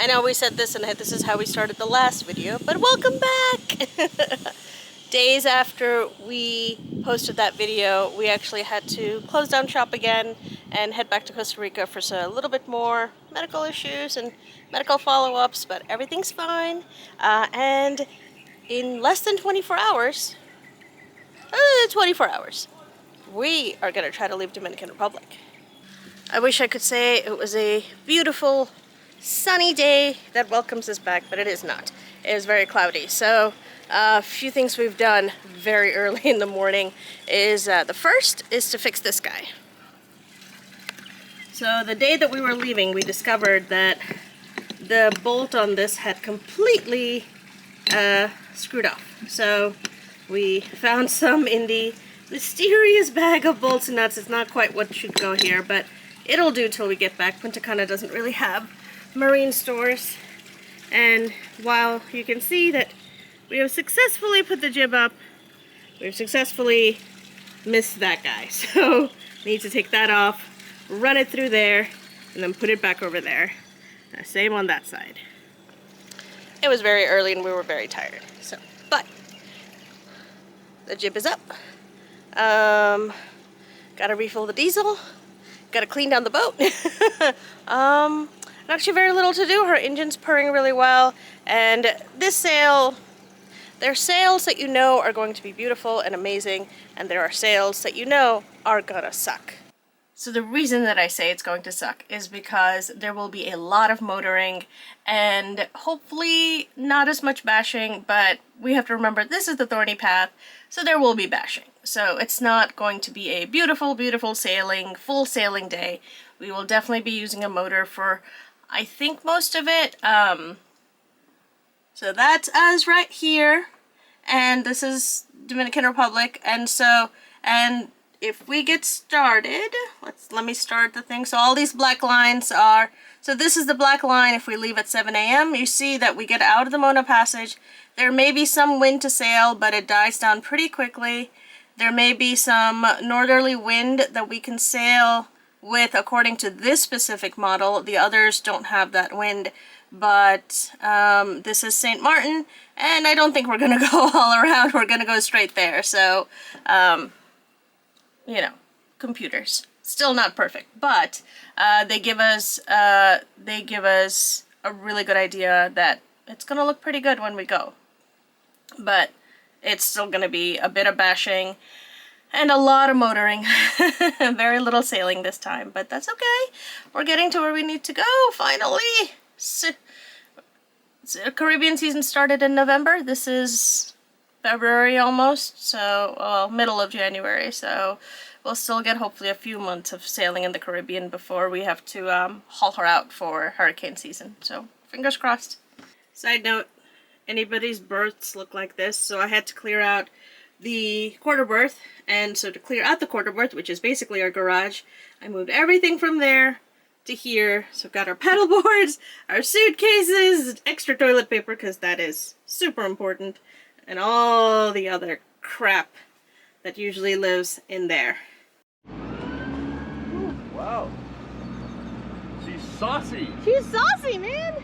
I know we said this and this is how we started the last video, but welcome back! Days after we posted that video, we actually had to close down shop again and head back to Costa Rica for a little bit more medical issues and medical follow-ups, but everything's fine. And in less than 24 hours, we are going to try to leave Dominican Republic. I wish I could say it was a beautiful sunny day that welcomes us back, but it is not. It is very cloudy. So a few things we've done very early in the morning is the first is to fix this guy. So the day that we were leaving, we discovered that the bolt on this had completely screwed off. So we found some in the mysterious bag of bolts and nuts. It's not quite what should go here, but it'll do till we get back. Punta Cana doesn't really have marine stores, and while you can see that we have successfully put the jib up, we've successfully missed that guy. So need to take that off, run it through there, and then put it back over there. Same on that side. It was very early and we were very tired. So, but the jib is up. Gotta refill the diesel. Gotta clean down the boat. Actually very little to do. Her engine's purring really well, and this sail, there are sails that you know are going to be beautiful and amazing, and there are sails that you know are gonna suck. So the reason that I say it's going to suck is because there will be a lot of motoring and hopefully not as much bashing, but we have to remember this is the thorny path, so there will be bashing. So it's not going to be a beautiful, beautiful sailing, full sailing day. We will definitely be using a motor for, I think, most of it. So that's us right here, and this is Dominican Republic, and if we get started, let me start the thing. So all these black lines are, so this is the black line if we leave at 7 a.m. You see that we get out of the Mona Passage. There may be some wind to sail, but it dies down pretty quickly. There may be some northerly wind that we can sail with according to this specific model. The others don't have that wind, but this is St. Martin, and I don't think we're going to go all around. We're going to go straight there. So, you know, computers. Still not perfect, but they give us a really good idea that it's going to look pretty good when we go. But it's still going to be a bit of bashing and a lot of motoring. Very little sailing this time, but that's okay. We're getting to where we need to go, finally. Caribbean season started in November. This is February almost, so well, middle of January, so we'll still get hopefully a few months of sailing in the Caribbean before we have to haul her out for hurricane season. So fingers crossed. Side note, anybody's berths look like this, so I had to clear out the quarter berth, and so to clear out the quarter berth, which is basically our garage, I moved everything from there to here. So we've got our paddle boards, our suitcases, extra toilet paper because that is super important, and all the other crap that usually lives in there. Ooh, wow. She's saucy. She's saucy, man.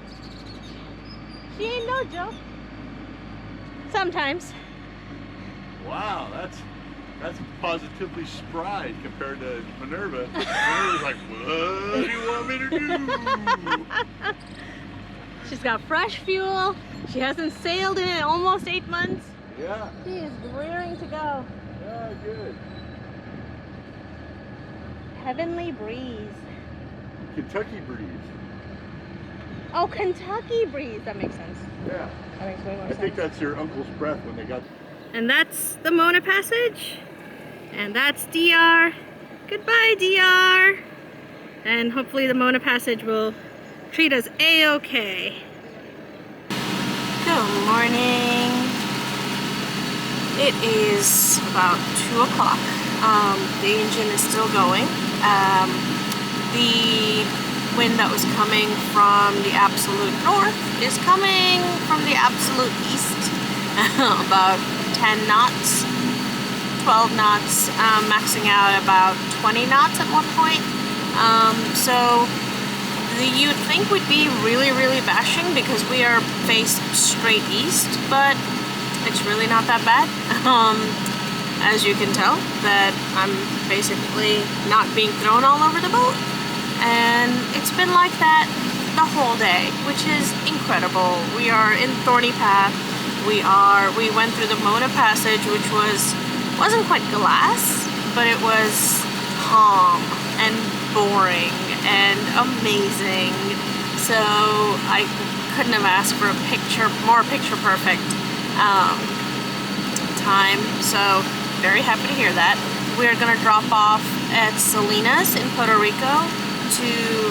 She ain't no joke. Sometimes. Wow, that's positively spry compared to Minerva. Minerva's like, what do you want me to do? She's got fresh fuel. She hasn't sailed in almost 8 months. Yeah. She is rearing to go. Yeah, good. Heavenly breeze. Kentucky breeze. Oh, Kentucky breeze. That makes sense. Yeah. That makes way more I sense. think that's your uncle's breath when they got... And that's the Mona Passage. And that's DR. Goodbye, DR. And hopefully the Mona Passage will treat us a-okay. Good morning. It is about 2 o'clock. The engine is still going. The wind that was coming from the absolute north is coming from the absolute east. About 10 knots, 12 knots, maxing out about 20 knots at one point. So you'd think would be really, really bashing because we are faced straight east, but it's really not that bad. As you can tell, that I'm basically not being thrown all over the boat, and it's been like that the whole day, which is incredible. We are in Thorny Path. We went through the Mona Passage, which wasn't quite glass, but it was calm and boring and amazing. So I couldn't have asked for a more picture perfect time. So very happy to hear that. We're gonna drop off at Salinas in Puerto Rico to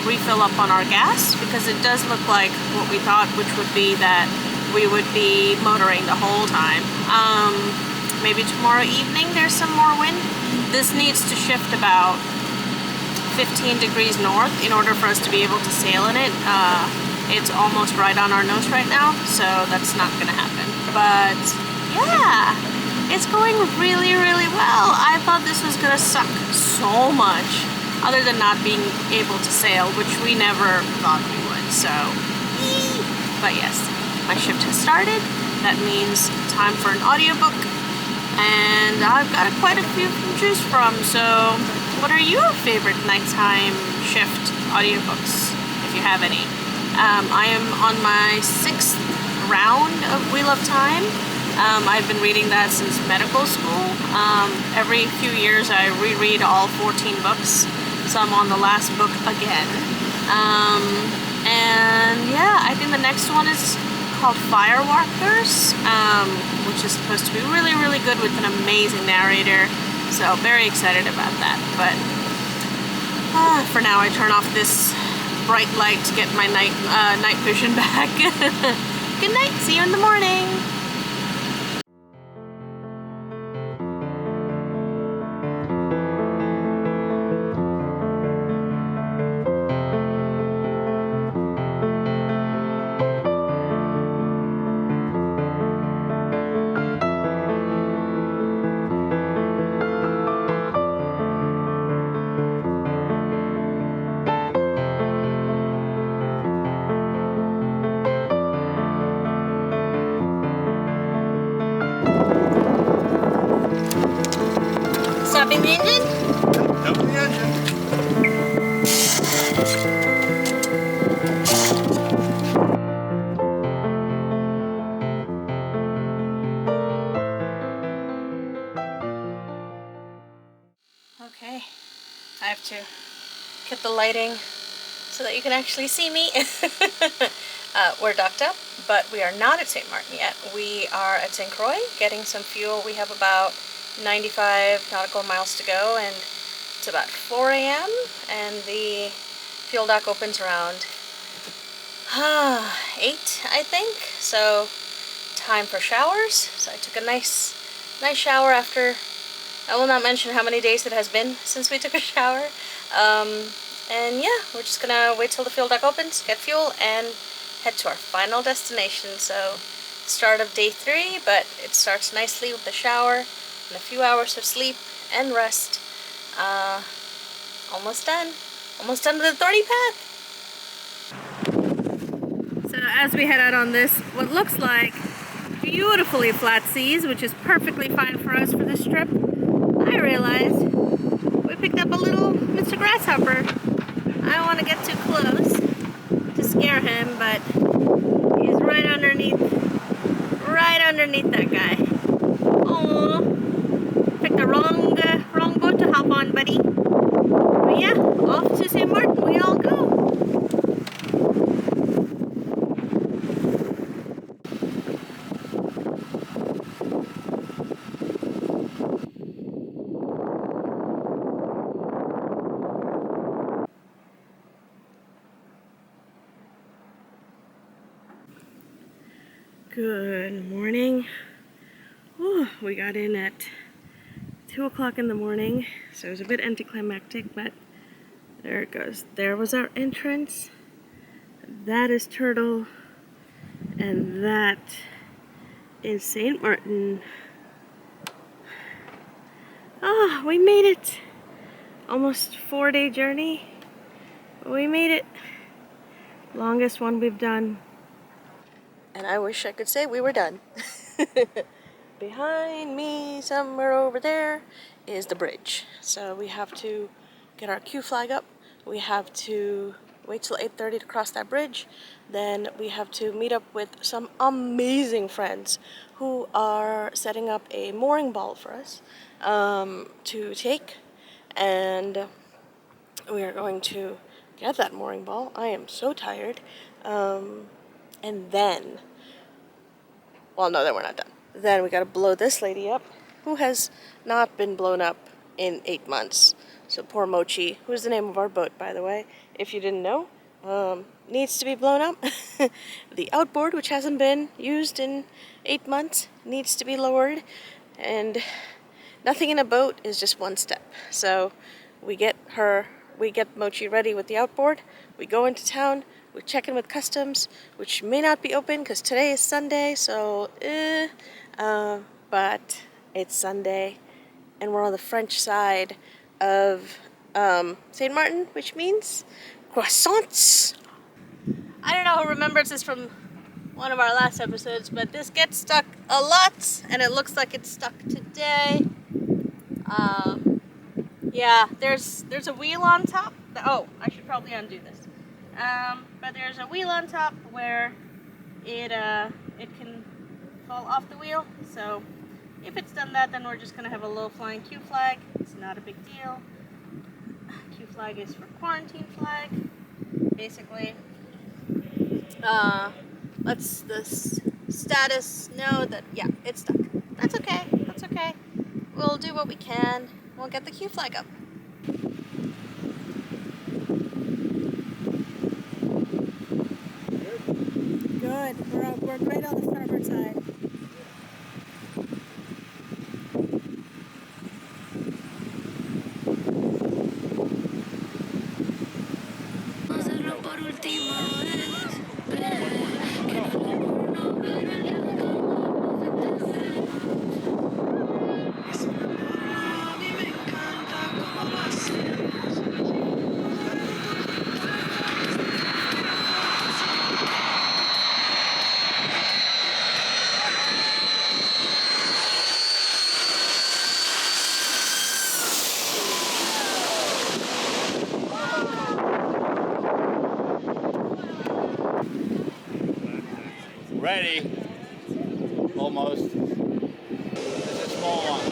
refill up on our gas, because it does look like what we thought, which would be that we would be motoring the whole time. Maybe tomorrow evening there's some more wind. This needs to shift about 15 degrees north in order for us to be able to sail in it. It's almost right on our nose right now, so that's not gonna happen. But yeah, it's going really, really well. I thought this was gonna suck so much, other than not being able to sail, which we never thought we would, so but yes, my shift has started. That means time for an audiobook, and I've got quite a few to choose from. So what are your favorite nighttime shift audiobooks, if you have any? I am on my 6th round of Wheel of Time. I've been reading that since medical school. Every few years I reread all 14 books, so I'm on the last book again. And yeah, I think the next one is called Firewalkers, which is supposed to be really, really good with an amazing narrator. So very excited about that. But for now, I turn off this bright light to get my night vision back. Good night. See you in the morning. Stopping the engine? Dump the engine. Okay, I have to get the lighting so that you can actually see me. We're docked up, but we are not at St. Martin yet. We are at St. Croix getting some fuel. We have about 95 nautical miles to go, and it's about 4 a.m. and the fuel dock opens around 8, I think. So time for showers. So I took a nice shower after. I will not mention how many days it has been since we took a shower. And yeah, we're just gonna wait till the fuel dock opens, get fuel, and head to our final destination. So start of day 3, but it starts nicely with the shower and a few hours of sleep and rest. Almost done with the thorny path. So as we head out on this, what looks like beautifully flat seas, which is perfectly fine for us for this trip, I realized we picked up a little Mr. Grasshopper. I don't want to get too close to scare him, but he's right underneath that guy. Aww. Picked the wrong boat to hop on, buddy. But yeah, off to St. Martin we all go. Good morning. Ooh, we got in at 2 o'clock in the morning, so it was a bit anticlimactic, but there it goes. There was our entrance. That is Turtle, and that is St. Martin. Oh, we made it. Almost 4-day journey. We made it. Longest one we've done. And I wish I could say we were done. Behind me, somewhere over there, is the bridge. So we have to get our Q flag up. We have to wait till 8:30 to cross that bridge. Then we have to meet up with some amazing friends who are setting up a mooring ball for us to take. And we are going to get that mooring ball. I am so tired. And then, well, no, then we're not done. Then we gotta blow this lady up, who has not been blown up in 8 months. So poor Mochi, who's the name of our boat, by the way, if you didn't know, needs to be blown up. The outboard, which hasn't been used in 8 months, needs to be lowered. And nothing in a boat is just one step. So we get Mochi ready with the outboard, we go into town, we check in with customs, which may not be open because today is Sunday, so but it's Sunday, and we're on the French side of St. Martin, which means croissants. I don't know who remembers this from one of our last episodes, but this gets stuck a lot, and it looks like it's stuck today. Yeah, there's a wheel on top. Oh, I should probably undo this. But there's a wheel on top where it can fall off the wheel. So if it's done that, then we're just gonna have a low flying Q flag. It's not a big deal. Q flag is for quarantine flag. Basically, lets the status know that yeah, it's stuck. That's okay. That's okay. We'll do what we can. We'll get the Q flag up. Good. We're right on the starboard side. Ready. Almost. This is a small one.